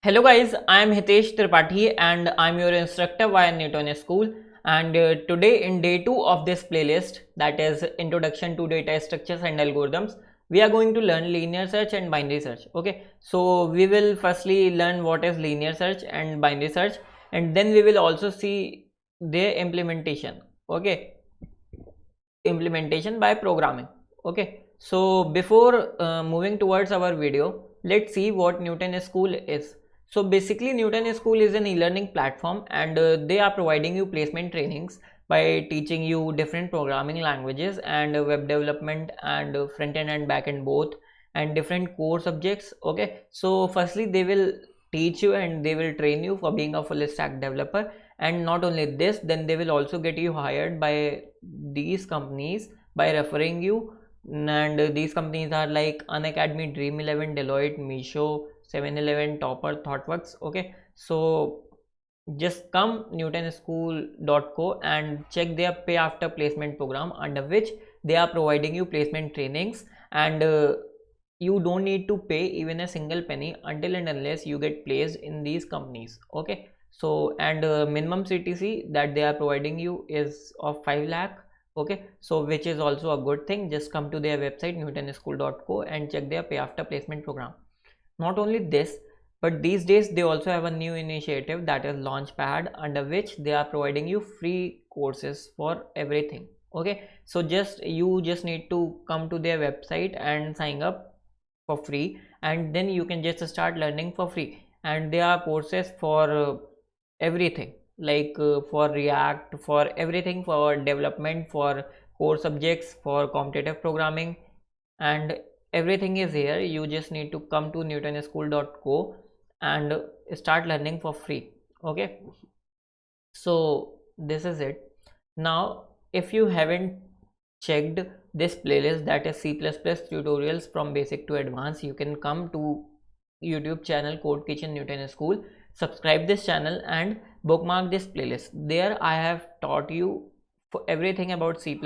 Hello guys, I am Hitesh Tripathi and I am your instructor via Newton School, and today in day 2 of this playlist, that is Introduction to Data Structures and Algorithms, we are going to learn linear search and binary search. Okay, so we will firstly learn what is linear search and binary search, and then we will also see their implementation. Okay, implementation by programming. Okay, so before moving towards our video, let's see what Newton School is. So basically Newton School is an e-learning platform, and they are providing you placement trainings by teaching you different programming languages and web development and front end and back end both, and different core subjects. Okay, so firstly they will teach you and they will train you for being a full stack developer, and not only this, then they will also get you hired by these companies by referring you. And these companies are like Unacademy, Dream11, Deloitte, Misho, 7-Eleven, Topper, ThoughtWorks. Okay, so just come newtonschool.co and check their pay after placement program, under which they are providing you placement trainings, and you don't need to pay even a single penny until and unless you get placed in these companies. Okay, so and minimum CTC that they are providing you is of 5 lakh. Okay, so which is also a good thing. Just come to their website newtonschool.co and check their pay after placement program. Not only this, but these days they also have a new initiative, that is Launchpad, under which they are providing you free courses for everything. Okay, so you just need to come to their website and sign up for free, and then you can just start learning for free. And there are courses for everything, like for React, for everything, for development, for core subjects, for competitive programming, and everything is here. You just need to come to newtonschool.co and start learning for free. Okay, so this is it. Now if you haven't checked this playlist, that is C++ tutorials from basic to advanced, you can come to YouTube channel Code Kitchen Newton School, subscribe this channel and bookmark this playlist. There I have taught you for everything about C++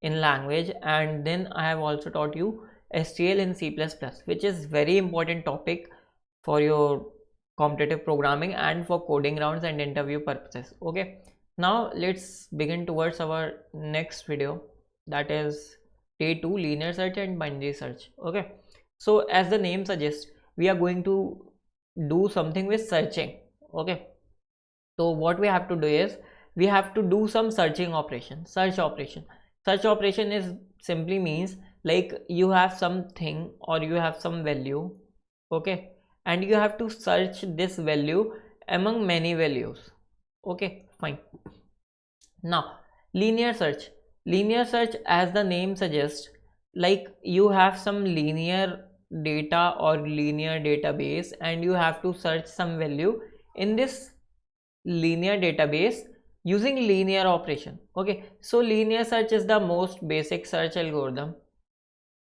in language, and then I have also taught you STL in C++, which is very important topic for your competitive programming and for coding rounds and interview purposes. Okay, now let's begin towards our next video, that is day 2, linear search and binary search. Okay, so as the name suggests, we are going to do something with searching. Okay, so what we have to do is we have to do some searching operation. Search operation is simply means like you have something or you have some value. Okay, and you have to search this value among many values. Okay, fine. Now linear search, as the name suggests, like you have some linear data or linear database, and you have to search some value in this linear database using linear operation. Okay, so linear search is the most basic search algorithm.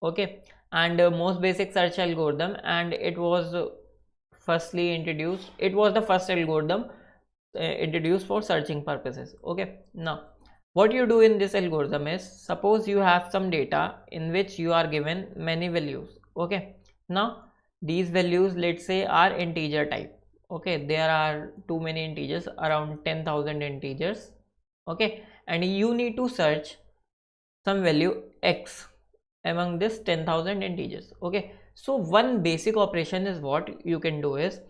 Okay, and most basic search algorithm, and it was firstly introduced, it was the first algorithm introduced for searching purposes. Okay, now what you do in this algorithm is, suppose you have some data in which you are given many values. Okay, now these values, let's say, are integer type. Okay, there are too many integers, around 10,000 integers. Okay, and you need to search some value x among this 10,000 integers. Okay, so one basic operation is what you can do is,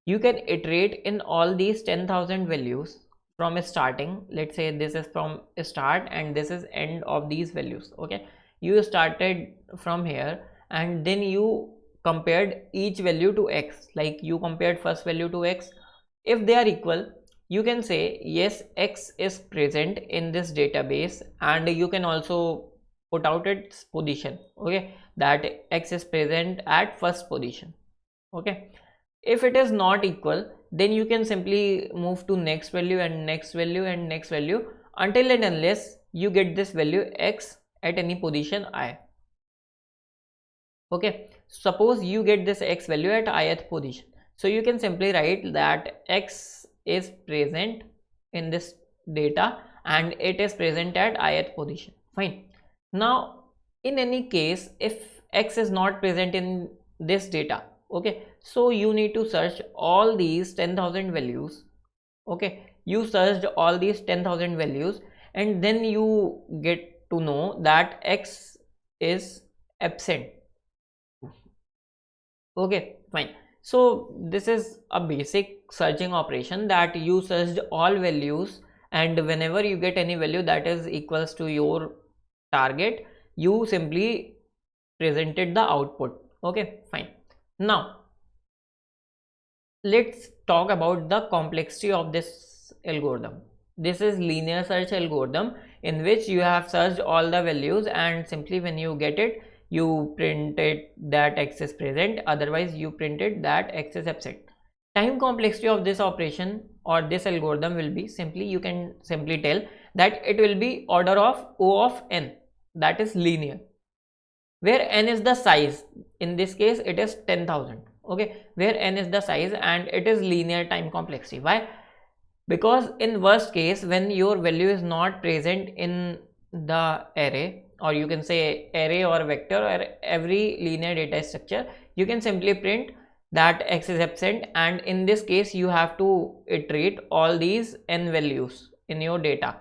you can iterate in all these 10,000 values from starting. Let's say this is from start and this is end of these values. Okay, you started from here and then you compared each value to x, like you compared first value to x. If they are equal, you can say yes, x is present in this database, and you can also put out its position. Okay, that x is present at first position. Okay, if it is not equal, then you can simply move to next value and next value and next value until and unless you get this value x at any position I. Okay, suppose you get this x value at ith position, so you can simply write that x is present in this data and it is present at ith position. Fine. Now in any case, if x is not present in this data, Okay, so you need to search all these 10,000 values. Okay, you searched all these 10,000 values, and then you get to know that X is absent. Okay, fine. So this is a basic searching operation, that you searched all values, and whenever you get any value that is equals to your target, you simply presented the output. Okay, fine. Now let's talk about the complexity of this algorithm. This is linear search algorithm, in which you have searched all the values, and simply when you get it, you printed that X is present, otherwise you printed that X is absent. Time complexity of this operation or this algorithm will be simply, you can simply tell that it will be order of O of n, that is linear, where n is the size. In this case it is 10,000. Okay, where n is the size and it is linear time complexity. Why? Because in worst case, when your value is not present in the array, or you can say array or vector or every linear data structure, you can simply print that X is absent, and in this case you have to iterate all these n values in your data.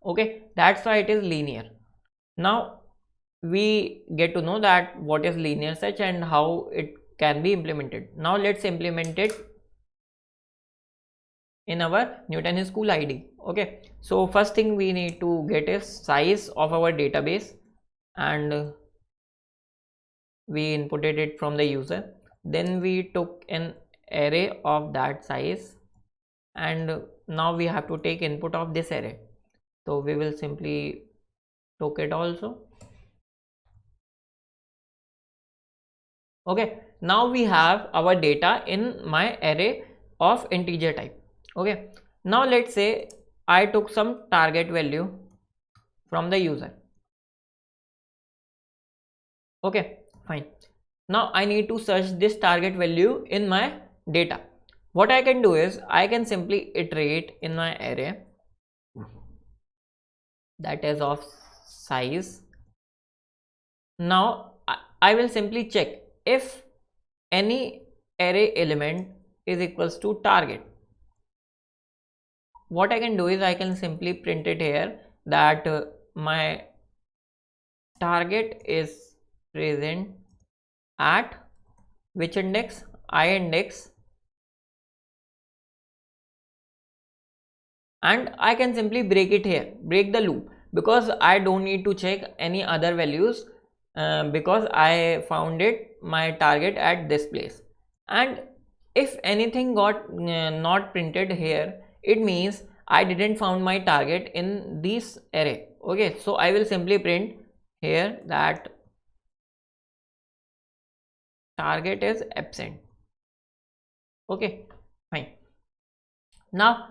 Okay, that's why it is linear. Now we get to know that what is linear search and how it can be implemented. Now let's implement it in our Newton School ID. Okay, so first thing we need to get is size of our database, and we inputted it from the user. Then we took an array of that size, and now we have to take input of this array. So we will simply took it also. Okay, now we have our data in my array of integer type. Okay, now let's say I took some target value from the user. Okay, fine. Now I need to search this target value in my data. What I can do is I can simply iterate in my array, that is of size. Now I will simply check if any array element is equals to target. What I can do is I can simply print it here, that my target is present at which index? I index, and I can simply break it here, break the loop, because I don't need to check any other values, because I found it my target at this place. And if anything got not printed here, it means I didn't found my target in this array. Okay, so I will simply print here that target is absent. Okay, fine. Now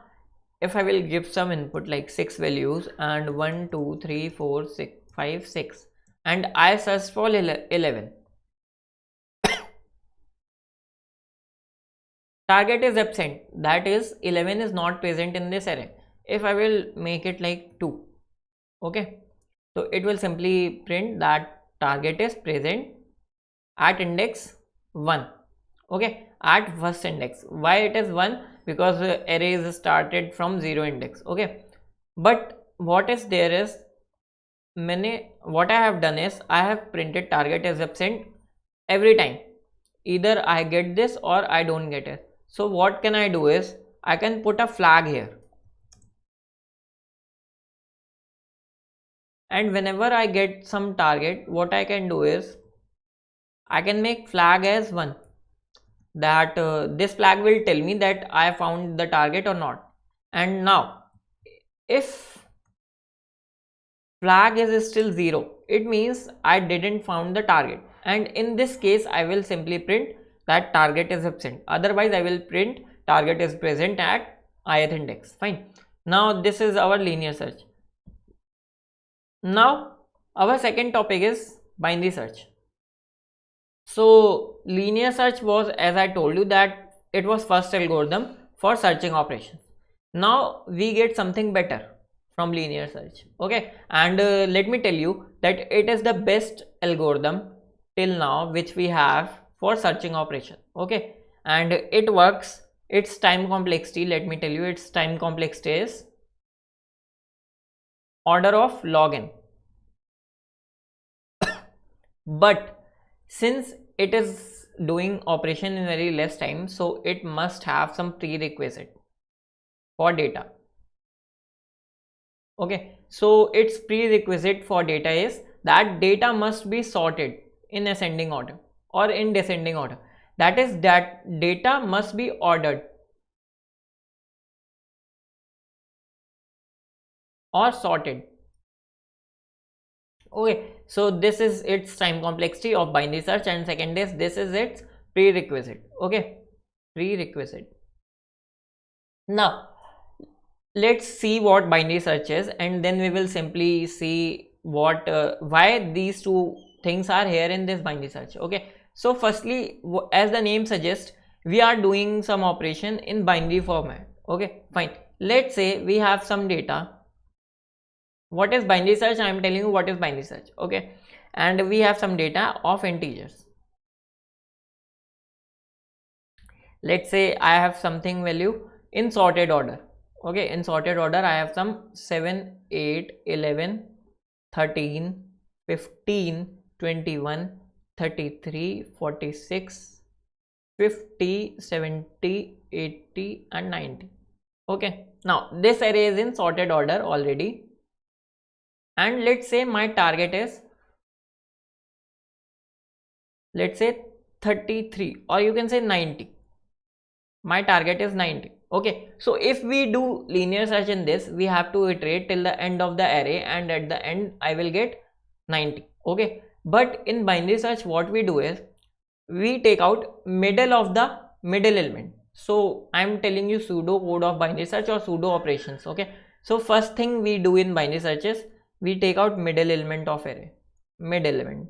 if I will give some input like 6 values, and 1 2 3 4 6 5 6, and I search for 11, target is absent, that is 11 is not present in this array. If I will make it like 2, okay, so it will simply print that target is present at index 1. Okay, at first index. Why it is 1? Because array is started from 0 index. Okay, but what is there is what I have done is I have printed target as absent every time, either I get this or I don't get it. So what can I do is I can put a flag here, and whenever I get some target, what I can do is I can make flag as 1, that this flag will tell me that I found the target or not. And now if flag is still 0, it means I didn't found the target, and in this case I will simply print that target is absent, otherwise I will print target is present at ith index. Fine. Now this is our linear search. Now our second topic is binary search. So linear search was, as I told you, that it was first algorithm for searching operations. Now we get something better from linear search. Okay, and let me tell you that it is the best algorithm till now which we have for searching operation. Okay, and it works. Its time complexity, let me tell you, its time complexity is order of log n. But since it is doing operation in very less time, so it must have some prerequisite for data. Okay, so its prerequisite for data is that data must be sorted in ascending order or in descending order. That is, that data must be ordered or sorted. Okay, so this is its time complexity of binary search, and second is this is its prerequisite. Okay, prerequisite. Now let's see what binary search is, and then we will simply see what why these two things are here in this binary search. Okay, so firstly, as the name suggests, we are doing some operation in binary format. Okay, fine. Let's say we have some data. What is binary search? I am telling you what is binary search. Okay, and we have some data of integers. Let's say I have something value in sorted order. Okay, in sorted order I have some 7, 8, 11, 13, 15, 21, 33, 46, 50, 70, 80 and 90. Okay, now this array is in sorted order already, and let's say my target is, let's say 33, or you can say 90. My target is 90. Okay, so if we do linear search in this, we have to iterate till the end of the array, and at the end I will get 90. Okay, but in binary search what we do is we take out middle of the middle element. So I am telling you pseudo code of binary search or pseudo operations. Okay, so first thing we do in binary search is we take out middle element of array. Middle element.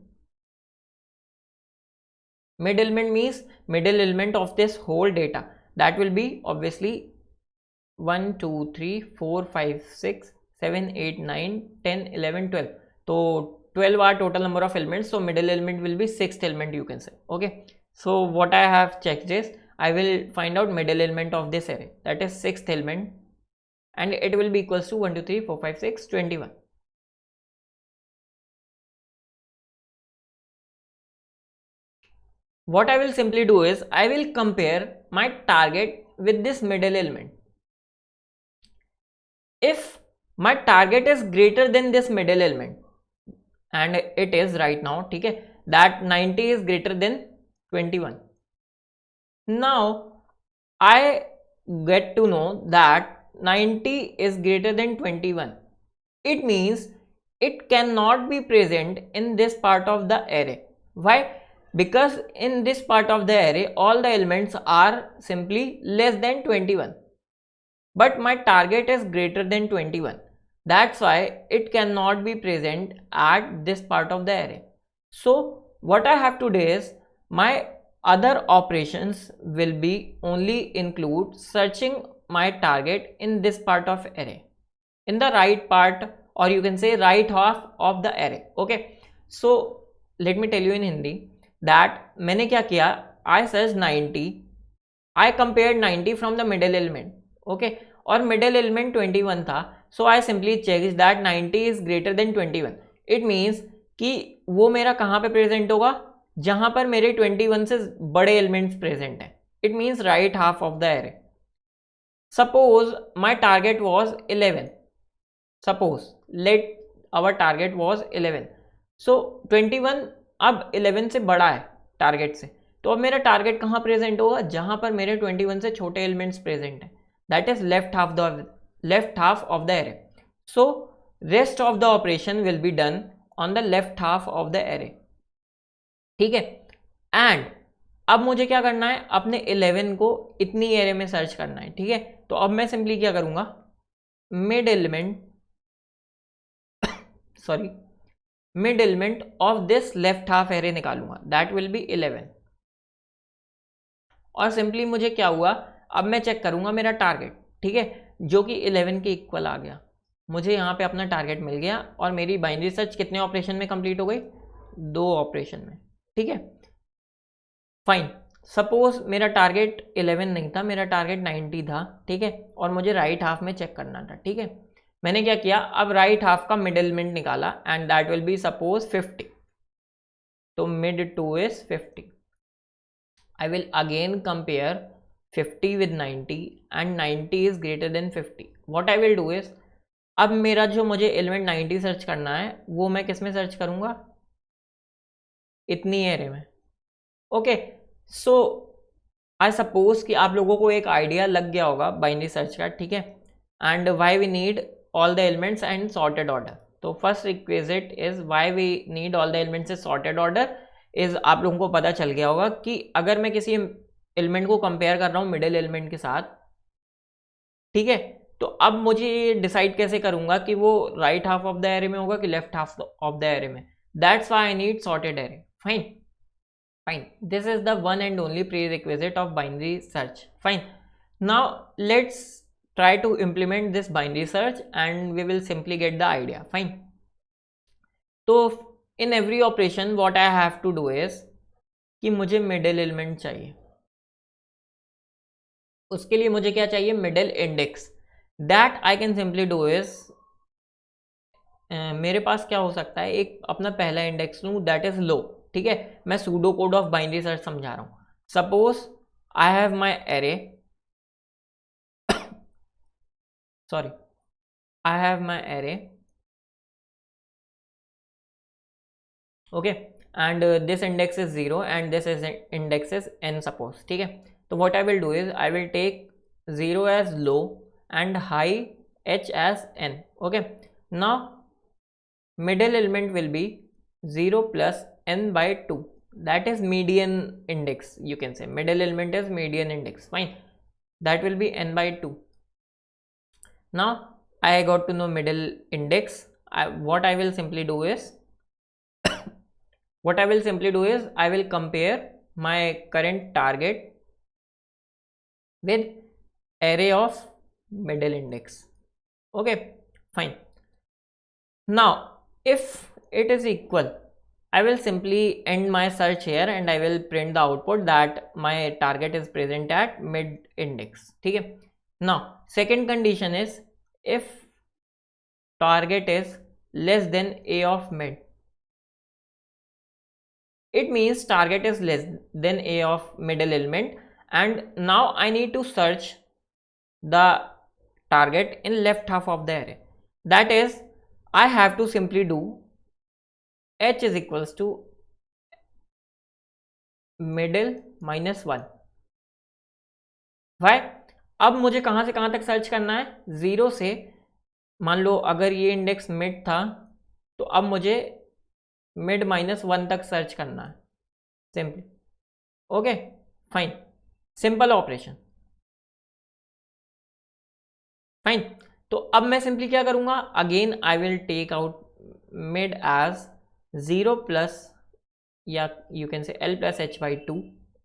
Middle element means middle element of this whole data. That will be obviously 1, 2, 3, 4, 5, 6, 7, 8, 9, 10, 11, 12. So 12 are total number of elements. So middle element will be 6th element, you can say. Okay. So what I have checked is I will find out middle element of this array. That is 6th element, and it will be equals to 1, 2, 3, 4, 5, 6, 21. What I will simply do is I will compare my target with this middle element. If my target is greater than this middle element, and it is right now, okay, that 90 is greater than 21. Now I get to know that 90 is greater than 21. It means it cannot be present in this part of the array. Why? Because in this part of the array all the elements are simply less than 21, but my target is greater than 21. That's why it cannot be present at this part of the array. So what I have to do is my other operations will be only include searching my target in this part of array, in the right part, or you can say right half of the array. Okay, so let me tell you in Hindi that मैंने क्या किया, I searched 90, I compared 90 from the middle element. Okay, और middle element 21 था, so I simply checked that 90 is greater than 21. It means कि वो मेरा कहाँ पे प्रेजेंट होगा, जहाँ पर मेरे 21 से बड़े एलिमेंट्स प्रेजेंट हैं. It means right half of the array. Suppose my target was 11. Suppose let our target was 11. So 21 अब 11 से बड़ा है टारगेट से, तो अब मेरा टारगेट कहाँ प्रेजेंट होगा, जहाँ पर मेरे 21 से छोटे एलिमेंट्स प्रेजेंट हैं. That is left half of the array. So rest of the operation will be done on the left half of the array. ठीक है, एंड अब मुझे क्या करना है, अपने 11 को इतनी एरे में सर्च करना है. ठीक है, तो अब मैं सिंपली क्या करूंगा, mid element of this left half array निकालूंगा. That will be 11. और सिंपली मुझे क्या हुआ, अब मैं चेक करूंगा मेरा टारगेट. ठीक है, जो कि 11 के इक्वल आ गया. मुझे यहाँ पे अपना टारगेट मिल गया और मेरी बाइनरी सर्च कितने ऑपरेशन में कंप्लीट हो गई, 2 ऑपरेशन में. ठीक है, फाइन, सपोज मेरा टारगेट 11 नहीं था, मेरा टारगेट 90 था, ठीक है, और मुझे राइट हाफ में चेक करना था, ठीक है। मैंने क्या किया, अब राइट हाफ का मिड एलिमेंट निकाला and that will B suppose 50, तो mid 2 is 50. I will again compare 50 with 90 and 90 is greater than 50. What I will do is, अब मेरा जो मुझे एलिमेंट 90 सर्च करना है वो मैं किस में सर्च करूंगा, इतनी एरे में. ओके, सो आई सपोज कि आप लोगों को एक आइडिया लग गया होगा बाइनरी सर्च का, ठीक है. And why we need all the elements and sorted order. तो first requisite is why we need all the elements is sorted order is, आप लोगों को पता चल गया होगा कि अगर मैं किसी एलिमेंट को कंपेयर कर रहा हूँ मिडिल एलिमेंट के साथ, ठीक है, तो अब मुझे ये डिसाइड कैसे करूंगा कि वो right half of the array में होगा कि left half of the array में. That's why I need sorted array. Fine, fine, this is the one and only prerequisite of binary search. Fine, now let's try to implement this binary search and we will simply get the idea. Fine, तो in every operation what I have to do is कि मुझे middle element चाहिए. उसके लिए मुझे क्या चाहिए, middle index. That I can simply do is, मेरे पास क्या हो सकता है, एक अपना पहला इंडेक्स लूँ दैट इज लो, ठीक है. मैं pseudo code of binary search समझा रहा हूँ. Suppose I have my array, sorry, I have my array, okay, and this index is 0 and this is index is n suppose, ठीक है. तो what I will do is I will take 0 as low and high h as n. Okay, now middle element will be 0 plus n by 2, that is median index. You can say middle element is median index. Fine, that will be n by 2. Now I got to know middle index. What I will simply do is I will compare my current target with array of middle index. Okay, fine. Now if it is equal, I will simply end my search here and I will print the output that my target is present at mid index, ठीक है. Now second condition is if target is less than a of mid, it means target is less than a of middle element and now I need to search the target in left half of the array. That is, I have to simply do h is equals to middle minus 1. Why? अब मुझे कहाँ से कहाँ तक search करना है, 0 से, मान लो अगर ये इंडेक्स मिड था तो अब मुझे मिड माइनस 1 तक सर्च करना है simply. Okay, fine, simple operation. Fine, तो अब मैं सिंपली क्या करूंगा, again I will take out mid as 0 plus, या you can say l plus h by 2.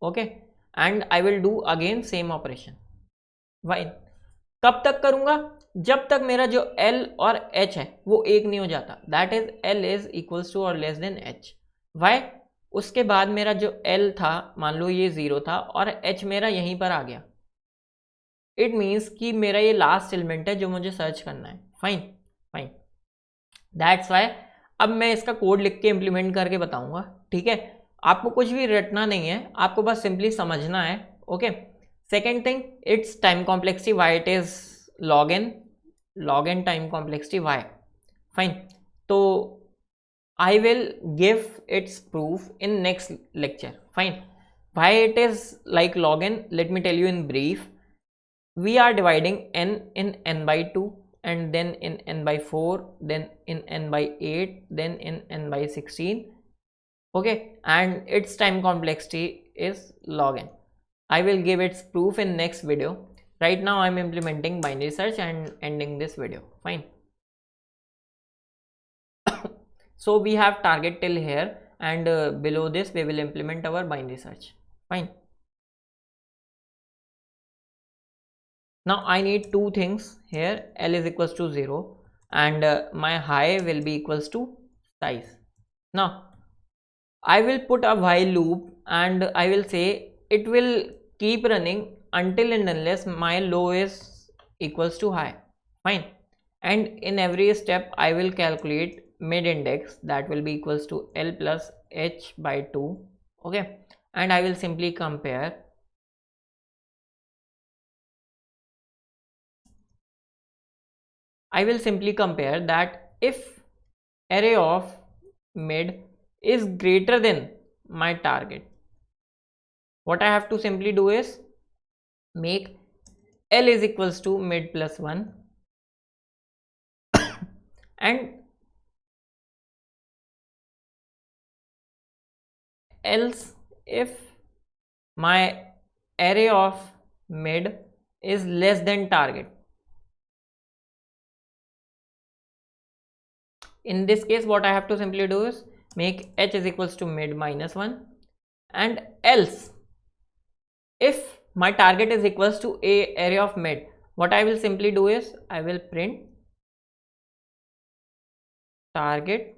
Okay, and I will do again same operation. Fine, कब तक करूंगा, जब तक मेरा जो l और h है वो एक नहीं हो जाता. That is l is equals to और लेस देन h. वाई, उसके बाद मेरा जो l था, मान लो ये 0 था और h मेरा यहीं पर आ गया. इट मीन्स कि मेरा ये लास्ट एलिमेंट है जो मुझे सर्च करना है. फाइन, फाइन, दैट्स वाई अब मैं इसका कोड लिख के इम्प्लीमेंट करके बताऊंगा, ठीक है. आपको कुछ भी रटना नहीं है, आपको बस सिंपली समझना है. Okay, second thing, its time complexity, why it is log n time complexity why. Fine, तो I will give its proof in next lecture. Fine, why it is like log n, let me tell you in brief. We are dividing n in n by 2 and then in n by 4, then in n by 8, then in n by 16. Okay, and its time complexity is log n. I will give its proof in next video. Right now I am implementing binary search and ending this video. Fine. So we have target till here and below this we will implement our binary search. Fine. Now I need two things here, l is equals to 0 and my high will be equals to size. Now I will put a while loop and I will say it will keep running until and unless my low is equals to high. Fine. And in every step I will calculate mid index, that will be equals to L plus H by 2. Okay. And I will simply compare. I will simply compare that if array of mid is greater than my target, what I have to simply do is make L is equals to mid plus 1 and else if my array of mid is less than target. In this case, what I have to simply do is make H is equals to mid minus 1 and else if my target is equals to a array of mid, what I will simply do is I will print target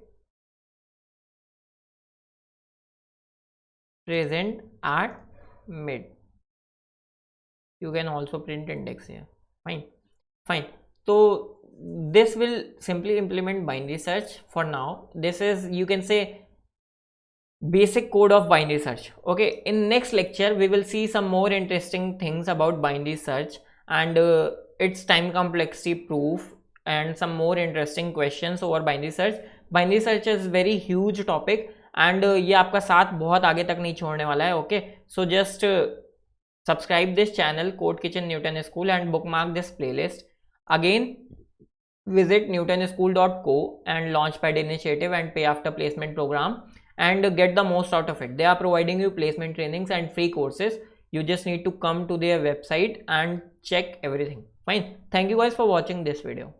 present at mid. You can also print index here. Fine. So this will simply implement binary search. For now, this is, you can say, basic code of binary search. Okay, in next lecture we will see some more interesting things about binary search and its time complexity proof and some more interesting questions over binary search. Binary search is very huge topic and ये आपका साथ बहुत आगे तक नहीं छोड़ने वाला है. Okay, so just subscribe this channel Code Kitchen Newton School and bookmark this playlist. Again, visit newtonschool.co and Launchpad initiative and pay after placement program and get the most out of it. They are providing you placement trainings and free courses. You just need to come to their website and check everything. Fine. Thank you guys for watching this video.